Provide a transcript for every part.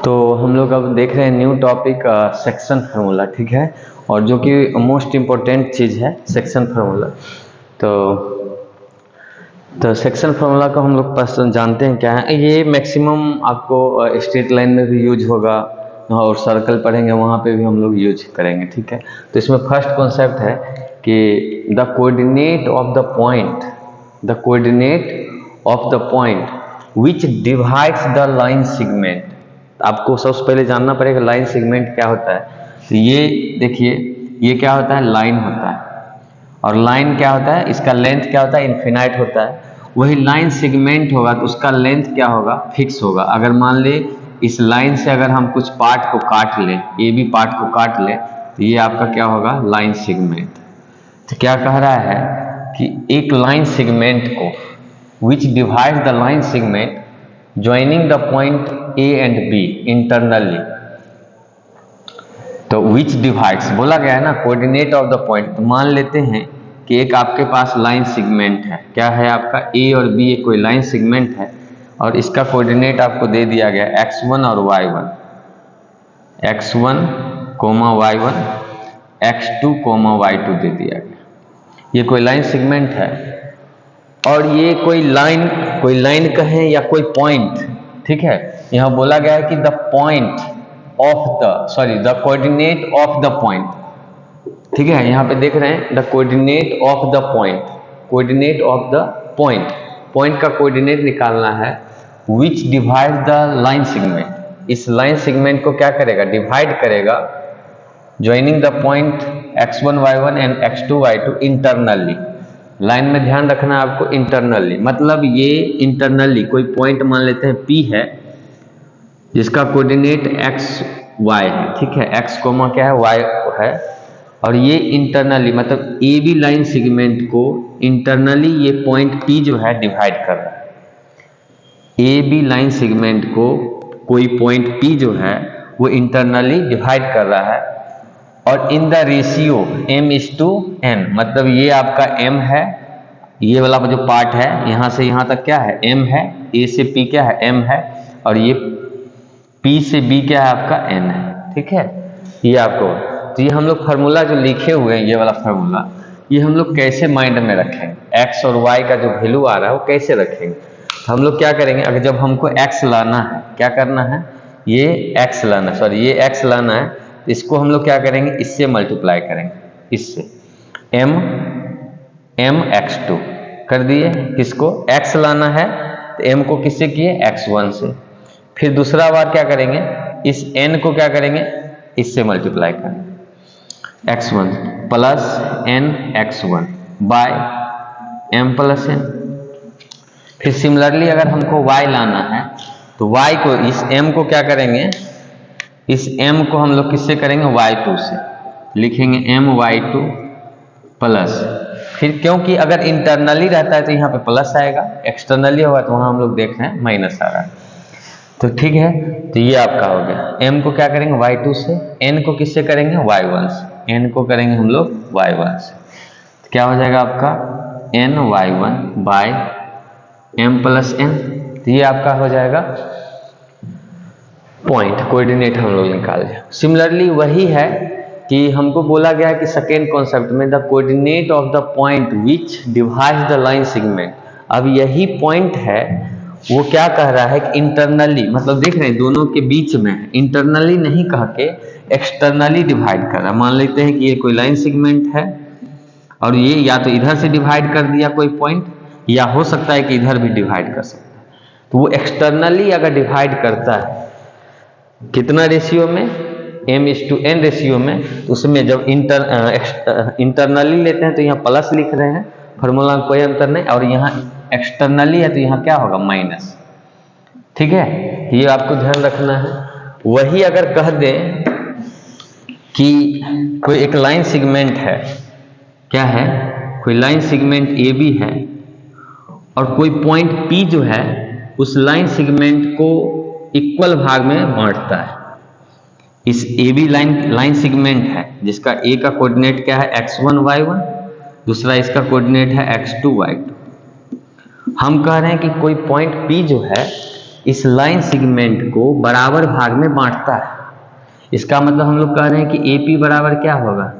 तो हम लोग अब देख रहे हैं न्यू टॉपिक सेक्शन फार्मूला, ठीक है। और जो कि मोस्ट इम्पोर्टेंट चीज़ है सेक्शन फार्मूला। तो सेक्शन फार्मूला को हम लोग जानते हैं क्या है। ये मैक्सिमम आपको स्ट्रेट लाइन में भी यूज होगा और सर्कल पढ़ेंगे वहाँ पे भी हम लोग यूज करेंगे, ठीक है। तो इसमें फर्स्ट कॉन्सेप्ट है कि the coordinate of the point which divides the line segment. आपको सबसे पहले जानना पड़ेगा लाइन सेगमेंट क्या होता है। तो ये देखिए, ये क्या होता है, लाइन होता है। और लाइन क्या होता है, इसका लेंथ क्या होता है, इनफिनाइट होता है। वही लाइन सेगमेंट होगा तो उसका लेंथ क्या होगा, फिक्स होगा। अगर मान ले इस लाइन से अगर हम कुछ पार्ट को काट लें, ए बी पार्ट को काट लें, तो ये आपका क्या होगा, लाइन सेगमेंट। तो क्या कह रहा है कि एक लाइन सेगमेंट को which divide the line segment joining the point A and B internally. तो विच डिवाइड्स बोला गया है ना, कोऑर्डिनेट ऑफ द पॉइंट। तो मान लेते हैं कि एक आपके पास लाइन सेगमेंट है, क्या है आपका, ए और बी एक कोई लाइन सेगमेंट है और इसका कोऑर्डिनेट आपको दे दिया गया x1 और y1, x1, y1, x2, y2 दे दिया गया। ये कोई लाइन सेगमेंट है और ये कोई लाइन कहें या कोई पॉइंट, ठीक है। यहाँ बोला गया है कि the coordinate of the point, ठीक है। यहाँ पे देख रहे हैं the coordinate of the point का कोऑर्डिनेट निकालना है विच डिवाइड द लाइन सेगमेंट। इस लाइन सेगमेंट को क्या करेगा, डिवाइड करेगा, joining the point x1 y1 and x2 y2 internally. Line में ध्यान रखना है आपको, इंटरनली मतलब ये इंटरनली कोई पॉइंट मान लेते हैं P है जिसका कोऑर्डिनेट x y है, ठीक है। x कोमा क्या है, y है। और ये इंटरनली मतलब ए बी लाइन सेगमेंट को इंटरनली ये पॉइंट P जो है डिवाइड कर रहा है। ए बी लाइन सेगमेंट को कोई पॉइंट P जो है वो इंटरनली डिवाइड कर रहा है और इन द रेशियो m:n, मतलब ये आपका m है, ये वाला जो पार्ट है यहाँ से यहाँ तक क्या है, m है, a से p क्या है, m है, और ये p से b क्या है आपका n है, ठीक है। ये आपको, तो ये हम लोग फार्मूला जो लिखे हुए हैं, ये वाला फार्मूला, ये हम लोग कैसे माइंड में रखेंगे, x और y का जो वैल्यू आ रहा है वो कैसे रखेंगे। तो हम लोग क्या करेंगे, अगर जब हमको x लाना है, क्या करना है, ये x लाना है, तो इसको हम लोग क्या करेंगे, इससे मल्टीप्लाई करेंगे, इससे m x2 कर दिए। किसको, x लाना है तो m को किससे किए, x1 से। फिर दूसरा बार क्या करेंगे, इस n को क्या करेंगे, इससे मल्टीप्लाई करेंगे, x1 plus n x1 by m plus n। फिर सिमिलरली अगर हमको y लाना है तो y को, इस m को क्या करेंगे, इस m को हम लोग किससे करेंगे, y2 से, लिखेंगे my2 प्लस। फिर क्योंकि अगर इंटरनली रहता है तो यहाँ पे प्लस आएगा, एक्सटर्नली होगा तो वहाँ हम लोग देख रहे हैं माइनस आ रहा है, तो ठीक है। तो ये आपका हो गया, m को क्या करेंगे y2 से, n को किससे करेंगे, y1 से, n को करेंगे हम लोग y1 से। तो क्या हो जाएगा आपका n y1 by m plus n। तो ये आपका हो जाएगा पॉइंट, कोऑर्डिनेट हम लोग निकाल लिया। सिमिलरली वही है कि हमको बोला गया है कि सेकेंड कॉन्सेप्ट में the coordinate of the point which divides the line segment. अब यही पॉइंट है, वो क्या कह रहा है कि इंटरनली, मतलब देख रहे हैं दोनों के बीच में, इंटरनली नहीं कह के एक्सटर्नली डिवाइड कर रहा है। मान लेते हैं कि ये कोई लाइन सेगमेंट है और ये या तो इधर से डिवाइड कर दिया कोई पॉइंट, या हो सकता है कि इधर भी डिवाइड कर सकता है। तो वो एक्सटर्नली अगर डिवाइड करता है कितना रेशियो में, m:n रेशियो में, तो उसमें जब इंटरनली लेते हैं तो यहाँ प्लस लिख रहे हैं, फार्मूला में कोई अंतर नहीं, और यहाँ एक्सटर्नली है तो यहाँ क्या होगा, माइनस, ठीक है। ये आपको ध्यान रखना है। वही अगर कह दें कि कोई एक लाइन सेगमेंट है, क्या है, कोई लाइन सेगमेंट ए बी है और कोई पॉइंट P जो है उस लाइन सेगमेंट को इक्वल भाग में बांटता है। इस ए बी लाइन सेगमेंट है जिसका ए का कोऑर्डिनेट क्या है, x1 y1, दूसरा इसका कोऑर्डिनेट है x2 y2। हम कह रहे हैं कि कोई पॉइंट P जो है इस लाइन सेगमेंट को बराबर भाग में बांटता है। इसका मतलब हम लोग कह रहे हैं कि AP बराबर क्या होगा,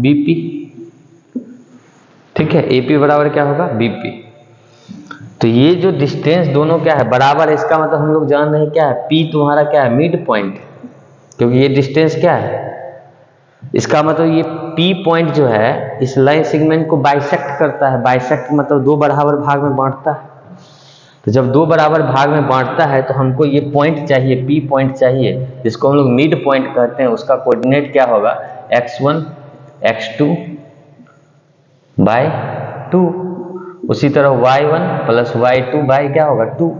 BP। ठीक है, AP बराबर क्या होगा, BP। तो ये जो डिस्टेंस दोनों क्या है, बराबर है, इसका मतलब हम लोग जान रहे हैं क्या है, P तुम्हारा क्या है, मिड पॉइंट, क्योंकि ये डिस्टेंस क्या है। इसका मतलब ये P पॉइंट जो है इस लाइन सेगमेंट को बाइसेक्ट करता है। बाइसेक्ट मतलब दो बराबर भाग में बांटता है। तो जब दो बराबर भाग में बांटता है तो हमको ये पॉइंट चाहिए, P पॉइंट चाहिए, जिसको हम लोग मिड पॉइंट कहते हैं। उसका कोऑर्डिनेट क्या होगा, x1 x2 बाय 2। उसी तरह y1 प्लस y2 बाय क्या होगा, 2।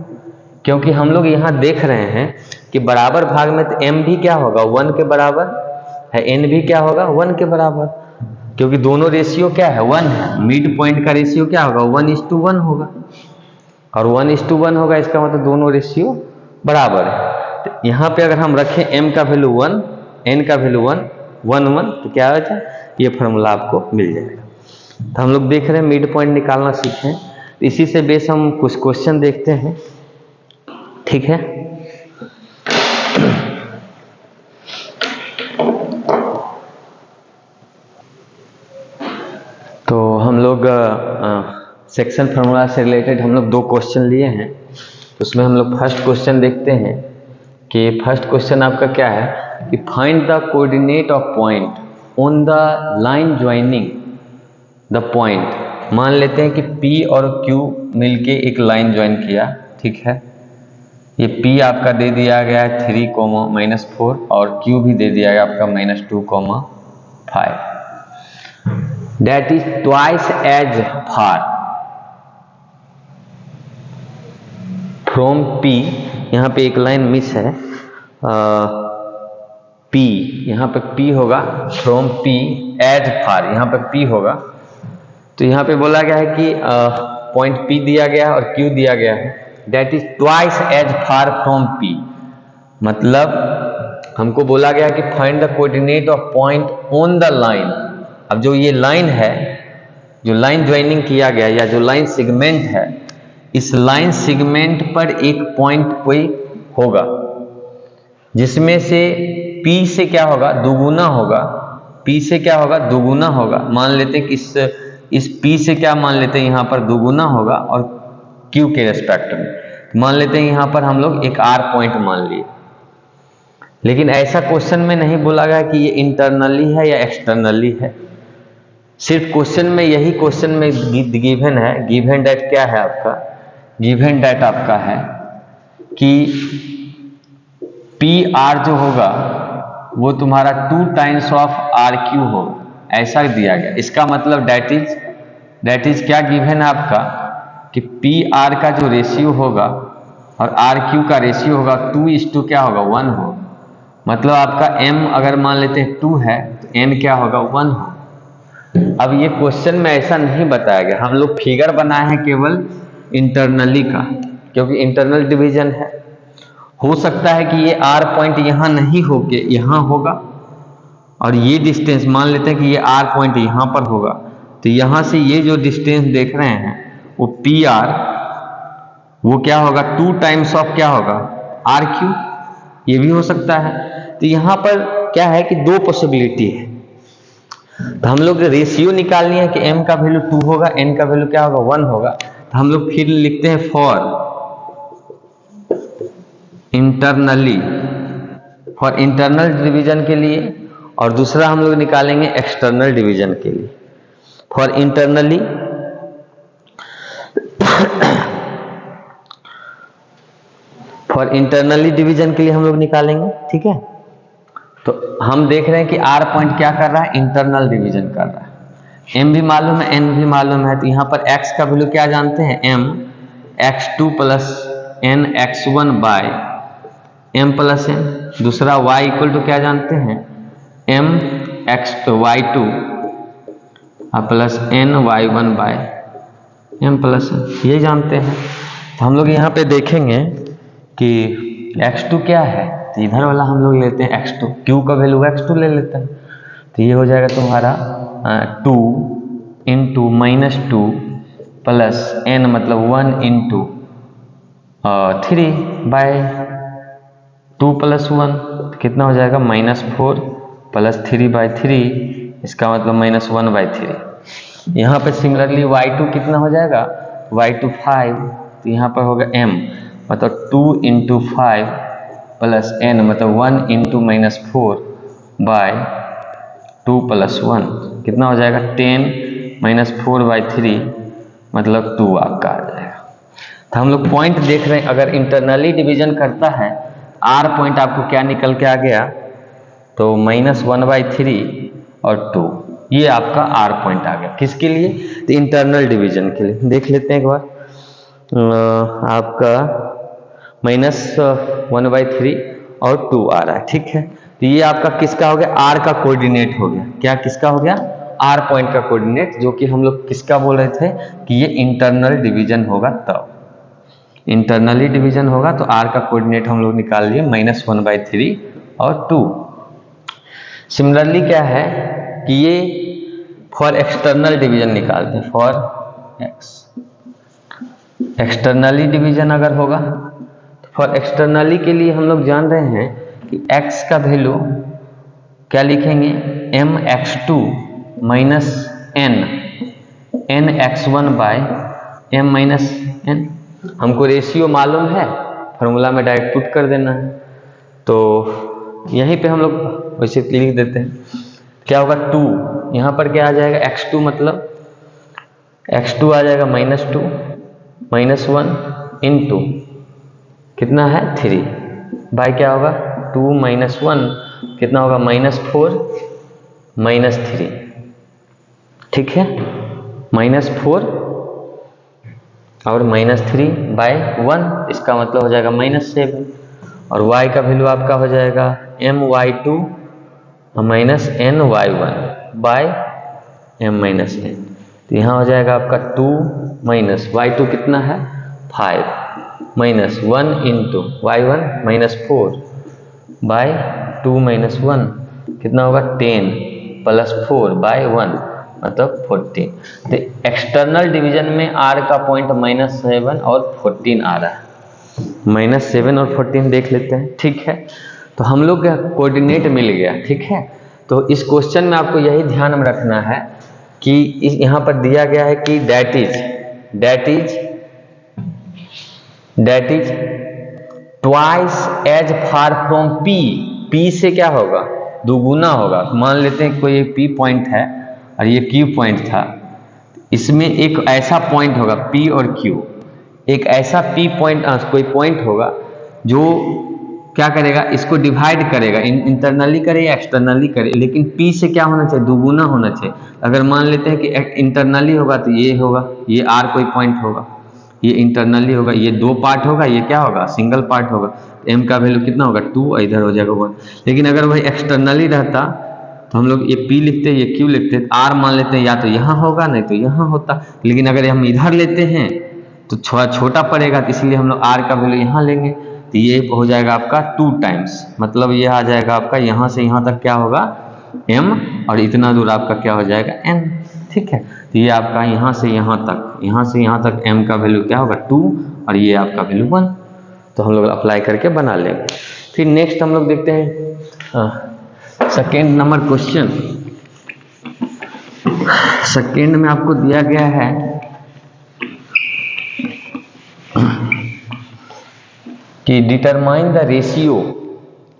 क्योंकि हम लोग यहाँ देख रहे हैं कि बराबर भाग में तो m भी क्या होगा, 1 के बराबर है, n भी क्या होगा, 1 के बराबर, क्योंकि दोनों रेशियो क्या है, 1 है। मिड पॉइंट का रेशियो क्या होगा, 1:1 होगा, और 1:1 होगा, इसका मतलब दोनों रेशियो बराबर है। तो यहाँ पे अगर हम रखें m का वैल्यू 1, n का वैल्यू 1, 1 1, तो क्या होता है, ये फॉर्मूला आपको मिल जाएगा। तो हम लोग देख रहे हैं मिड पॉइंट निकालना सीखें, तो इसी से बेस हम कुछ क्वेश्चन देखते हैं। ठीक है, तो हम लोग सेक्शन फार्मूला से रिलेटेड हम लोग दो क्वेश्चन लिए हैं। तो उसमें हम लोग फर्स्ट क्वेश्चन देखते हैं कि फर्स्ट क्वेश्चन आपका क्या है कि find the coordinate of point on the line joining the point. मान लेते हैं कि P और Q मिलके एक लाइन ज्वाइन किया। ठीक है, ये P आपका दे दिया गया है 3, -4 और Q भी दे दिया गया आपका -2, 5। That is twice as far from P। यहाँ पे एक लाइन मिस है, P, यहाँ पे P होगा, from P as far, यहाँ पे P होगा। तो यहाँ पे बोला गया है कि पॉइंट P दिया गया है और Q दिया गया है। That is twice as far from P, मतलब हमको बोला गया कि find the coordinate of point on the line. अब जो ये लाइन है, जो लाइन ज्वाइनिंग किया गया या जो लाइन सेगमेंट है, इस लाइन सेगमेंट पर एक पॉइंट कोई होगा जिसमें से P से क्या होगा, दुगुना होगा। P से क्या होगा, दुगुना होगा। मान लेते हैं कि इस P से क्या मान लेते हैं, यहाँ पर दुगुना होगा और Q के रेस्पेक्ट में मान लेते हैं यहाँ पर हम लोग एक R पॉइंट मान लिए। लेकिन ऐसा क्वेश्चन में नहीं बोला गया कि ये इंटरनली है या एक्सटर्नली है। सिर्फ क्वेश्चन में यही क्वेश्चन में गिवन है, गिवन डेट क्या है आपका, गिवन डेट आपका है कि PR जो होगा वो तुम्हारा 2 टाइम्स ऑफ RQ होगा, ऐसा दिया गया। इसका मतलब डेट इज क्या गिवन है आपका कि PR का जो रेशियो होगा और RQ का रेशियो होगा 2:2 क्या होगा, 1 होगा। मतलब आपका M अगर मान लेते हैं 2 है तो N क्या होगा, 1 होगा। अब ये क्वेश्चन में ऐसा नहीं बताया गया, हम लोग फिगर बनाए हैं केवल इंटरनली का, क्योंकि इंटरनल डिवीजन है। हो सकता है कि ये R पॉइंट यहाँ नहीं होके यहाँ होगा, और ये डिस्टेंस मान लेते हैं कि ये R पॉइंट यहाँ पर होगा, तो यहाँ से ये जो डिस्टेंस देख रहे हैं वो PR, वो क्या होगा, 2 टाइम्स ऑफ क्या होगा, RQ। ये भी हो सकता है। तो यहाँ पर क्या है कि दो पॉसिबिलिटी है। तो हम लोग रेशियो निकालनी है कि M का वैल्यू 2 होगा, N का वैल्यू क्या होगा, 1 होगा। तो हम लोग फिर लिखते हैं फॉर इंटरनल डिवीजन के लिए, और दूसरा हम लोग निकालेंगे एक्सटर्नल डिवीजन के लिए। फॉर इंटरनली डिवीजन के लिए हम लोग निकालेंगे। ठीक है, तो हम देख रहे हैं कि R पॉइंट क्या कर रहा है, इंटरनल डिवीजन कर रहा है। M भी मालूम है, N भी मालूम है, तो यहाँ पर X का वैल्यू क्या जानते हैं, M x2 plus N x1 by M plus N। दूसरा Y इक्वल टू क्या जानते हैं, M y2 plus N y1 by M plus N, ये जानते हैं। तो हम लोग यहाँ पे देखेंगे कि x2 क्या है, तो इधर वाला हम लोग लेते हैं x2, Q का वैल्यू x2 ले लेते हैं। तो ये हो जाएगा तुम्हारा 2 इंटू -2 प्लस N मतलब 1 इंटू 3/2 + 1 कितना हो जाएगा -4 + 3/3, इसका मतलब -1/3। यहाँ पे सिमिलरली y2 कितना हो जाएगा, y2 5, तो यहाँ पर होगा m, मतलब 2 × 5 + n, मतलब 1 × -4/2 + 1 कितना हो जाएगा 10 -4/3, मतलब 2 आपका आ जाएगा। तो हम लोग पॉइंट देख रहे हैं, अगर इंटरनली डिवीजन करता है r पॉइंट आपको क्या निकल के आ गया, तो -1/3 और 2, ये आपका r पॉइंट आ गया। किसके लिए, तो इंटरनल डिवीजन के लिए। देख लेते हैं एक बार, आपका -1/3 और 2 आ रहा है, ठीक है। तो ये आपका किसका हो गया, r का कोऑर्डिनेट हो गया। क्या किसका हो गया, r पॉइंट का कोऑर्डिनेट, जो कि हम लोग किसका बोल रहे थे कि ये इंटरनल डिवीजन होगा, तब इंटरनली डिवीजन होगा तो r का कोऑर्डिनेट हम लोग निकाल लिए -1/3 और 2। सिमिलरली क्या है कि ये फॉर एक्सटर्नल डिवीजन निकालते हैं, फॉर एक्सटर्नली डिवीजन अगर होगा तो फॉर एक्सटर्नली के लिए हम लोग जान रहे हैं कि x का वैल्यू क्या लिखेंगे, mx2 - nx1/m - n। हमको रेशियो मालूम है, फॉर्मूला में डायरेक्ट पुट कर देना है, तो यहीं पे हम लोग वैसे लिख देते हैं। क्या होगा 2, यहाँ पर क्या आ जाएगा x2, मतलब x2 आ जाएगा -2 -1 इंटू कितना है 3 बाई क्या होगा 2 - 1 कितना होगा -4 -3, ठीक है, -4 और -3/1, इसका मतलब हो जाएगा -7, और y का वैल्यू आपका हो जाएगा my2 - ny1/m - n। तो यहाँ हो जाएगा आपका 2 - y2 कितना है 5 -1 इंटू y1 -4/2 - 1 कितना होगा 10 + 4/1 मतलब 14। तो एक्सटर्नल डिवीजन में r का पॉइंट -7 और 14 आ रहा है, -7 और 14 देख लेते हैं, ठीक है। तो हम लोग का कोऑर्डिनेट मिल गया, ठीक है। तो इस क्वेश्चन में आपको यही ध्यान में रखना है कि यहाँ पर दिया गया है कि that is twice as far from p से क्या होगा, दुगुना होगा। मान लेते हैं कोई एक p पॉइंट है और ये q पॉइंट था, इसमें एक ऐसा पॉइंट होगा p और q, एक ऐसा p पॉइंट कोई पॉइंट होगा जो क्या करेगा, इसको डिवाइड करेगा, इंटरनली करे या एक्सटर्नली करे, लेकिन p से क्या होना चाहिए, दुगुना होना चाहिए। अगर मान लेते हैं कि इंटरनली होगा तो ये होगा, ये r कोई पॉइंट होगा, ये इंटरनली होगा, ये 2 पार्ट होगा, ये क्या होगा सिंगल पार्ट होगा, तो m का वैल्यू कितना होगा 2, इधर हो जाएगा 1। लेकिन अगर वही एक्सटर्नली रहता तो हम लोग ये p लिखते, ये q लिखते, r मान लेते हैं या तो यहाँ होगा नहीं तो यहाँ होता, लेकिन अगर हम इधर लेते हैं तो थोड़ा छोटा पड़ेगा, तो इसलिए हम लोग r का वैल्यू यहाँ लेंगे, तो ये हो जाएगा आपका 2 टाइम्स, मतलब ये आ जाएगा आपका यहाँ से यहाँ तक क्या होगा m, और इतना दूर आपका क्या हो जाएगा n, ठीक है। तो ये आपका यहाँ से यहाँ तक m का वैल्यू क्या होगा 2 और ये आपका वैल्यू 1। तो हम लोग अप्लाई करके बना लेंगे। फिर नेक्स्ट हम लोग देखते हैं सेकेंड नंबर क्वेश्चन। सेकेंड में आपको दिया गया है कि determine the ratio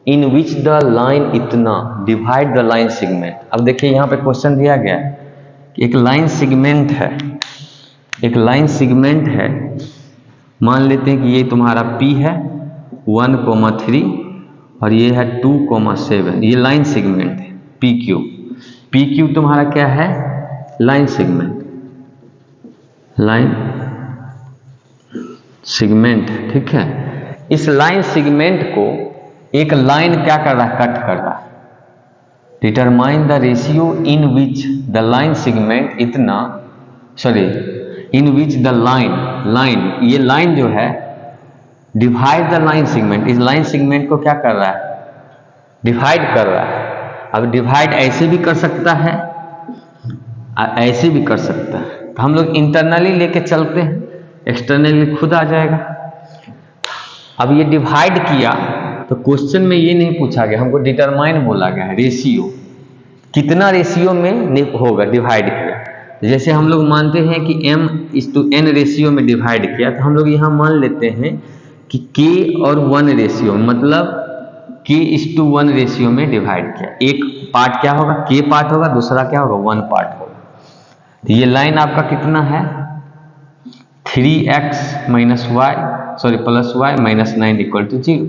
in which the line इतना डिवाइड द लाइन सेगमेंट। अब देखिए यहाँ पे क्वेश्चन दिया गया है कि एक लाइन सेगमेंट है, मान लेते हैं कि ये तुम्हारा P है 1,3 और ये है 2,7, ये लाइन सेगमेंट है PQ तुम्हारा क्या है लाइन सेगमेंट, ठीक है। इस लाइन सेगमेंट को एक लाइन क्या कर रहा है, कट कर रहा है। Determine the ratio in which the line segment in which the line ये लाइन जो है डिवाइड द लाइन सेगमेंट, इस लाइन सेगमेंट को क्या कर रहा है, डिवाइड कर रहा है। अब डिवाइड ऐसे भी कर सकता है ऐसे भी कर सकता है, तो हम लोग इंटरनली लेके चलते हैं, एक्सटर्नली खुद आ जाएगा। अब ये डिवाइड किया तो क्वेश्चन में ये नहीं पूछा गया, हमको डिटरमाइन बोला गया है रेशियो, कितना रेशियो में होगा डिवाइड किया। जैसे हम लोग मानते हैं कि m/n रेशियो में डिवाइड किया, तो हम लोग यहाँ मान लेते हैं कि k और 1 रेशियो, मतलब k/1 रेशियो में डिवाइड किया। एक पार्ट क्या होगा, k पार्ट होगा, दूसरा क्या होगा, 1 पार्ट होगा। तो ये लाइन आपका कितना है, 3x plus y minus 9 equal to 0।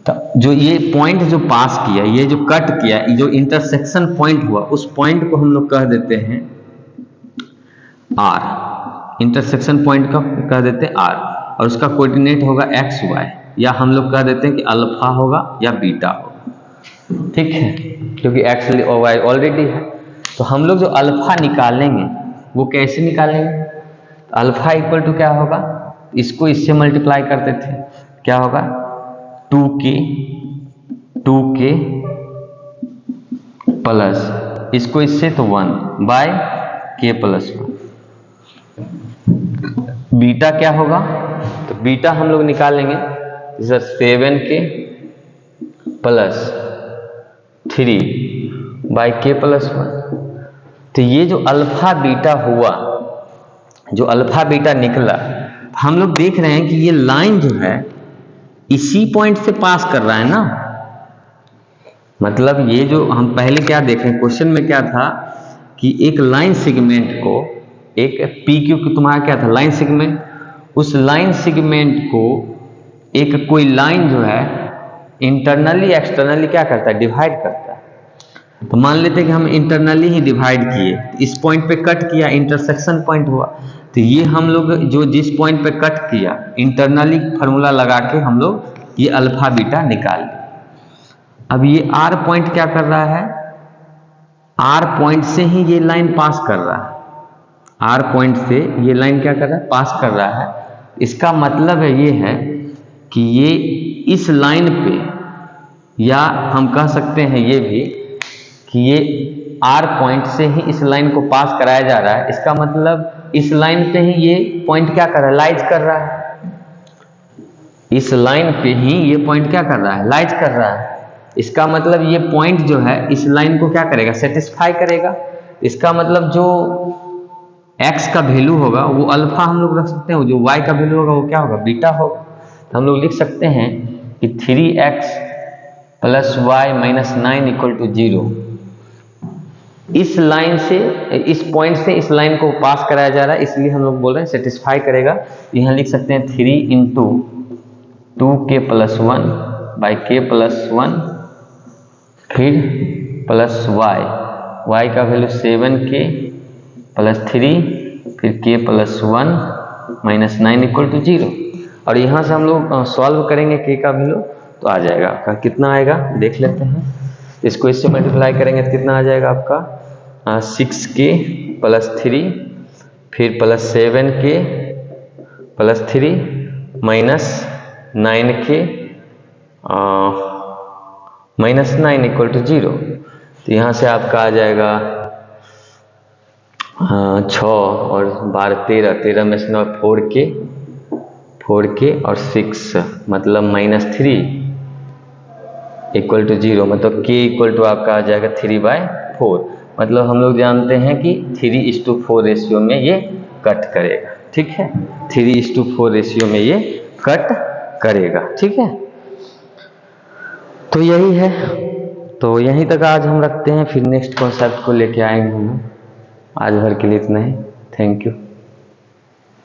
तो जो ये पॉइंट जो पास किया, ये जो कट किया, जो इंटरसेक्शन पॉइंट हुआ, उस पॉइंट को हम लोग कह देते हैं r, इंटरसेक्शन पॉइंट का कह देते हैं r, और उसका कोऑर्डिनेट होगा x y, या हम लोग कह देते हैं कि अल्फा होगा या बीटा होगा, ठीक है, क्योंकि x और y ऑलरेडी है। तो हम लोग जो अल्फा निकालेंगे वो कैसे निकालेंगे, तो अल्फा इक्वल टू क्या होगा, इसको इससे मल्टीप्लाई करते थे, क्या होगा 2k प्लस इसको इससे तो 1 बाय k प्लस 1। बीटा क्या होगा, तो बीटा हम लोग निकालेंगे sir 7k plus 3 by k plus 1। तो ये जो अल्फा बीटा हुआ, जो अल्फा बीटा निकला, हम लोग देख रहे हैं कि ये लाइन जो है इसी पॉइंट से पास कर रहा है ना। मतलब ये जो हम पहले क्या देखें, क्वेश्चन में क्या था कि एक लाइन सेगमेंट को, एक पी क्यू तुम्हारा क्या था, लाइन सेगमेंट, उस लाइन सेगमेंट को एक कोई लाइन जो है इंटरनली एक्सटर्नली क्या करता है, डिवाइड करता है। तो मान लेते हैं कि हम इंटरनली ही डिवाइड किए, इस पॉइंट पे कट किया, इंटरसेक्शन पॉइंट हुआ, तो ये हम लोग जो जिस पॉइंट पे कट किया इंटरनली फार्मूला लगा के हम लोग ये अल्फा बीटा निकाल लिया। अब ये आर पॉइंट क्या कर रहा है, आर पॉइंट से ही ये लाइन पास कर रहा है, आर पॉइंट से ये लाइन क्या कर रहा है, पास कर रहा है। इसका मतलब है ये है कि ये इस लाइन पे, या हम कह सकते हैं ये भी कि ये आर पॉइंट से ही इस लाइन को पास कराया जा रहा है। इसका मतलब इस लाइन पे ही ये पॉइंट क्या कर रहा है, लाइज कर रहा है, इस लाइन पे ही ये पॉइंट क्या कर रहा है, लाइज कर रहा है। इसका मतलब ये पॉइंट जो है इस लाइन को क्या करेगा, सेटिस्फाई करेगा। इसका मतलब जो x का वैल्यू होगा वो अल्फा हम लोग रख सकते हैं, जो y का वैल्यू होगा वो क्या होगा, बीटा होगा। तो हम लोग लिख सकते हैं कि 3x plus y minus 9 equal to 0। इस लाइन से, इस पॉइंट से इस लाइन को पास कराया जा रहा है, इसलिए हम लोग बोल रहे हैं सेटिस्फाई करेगा। यहाँ लिख सकते हैं 3 into 2k plus 1 by k plus 1, फिर प्लस y का वैल्यू 7k प्लस 3, फिर k plus 1 minus 9 equal to 0। और यहाँ से हम लोग सॉल्व करेंगे k का वैल्यू, तो आ जाएगा आपका कितना आएगा, देख लेते हैं। इसको इससे मल्टीप्लाई करेंगे तो कितना आ जाएगा आपका 6k प्लस 3, फिर plus 7k plus 3 minus 9k minus 9 equal to 0। तो यहाँ से आपका आ जाएगा 6 और 12 13 में से 9 4k और 6 मतलब माइनस 3 इक्वल टू 0, मतलब k इक्वल टू आपका आ जाएगा 3/4। मतलब हम लोग जानते हैं कि 3:4 रेशियो में ये कट करेगा, ठीक है, 3:4 रेशियो में ये कट करेगा, ठीक है। तो यही है, तो यहीं तक आज हम रखते हैं, फिर नेक्स्ट कॉन्सेप्ट को लेके आएंगे हम। आज भर के लिए इतना ही, थैंक यू।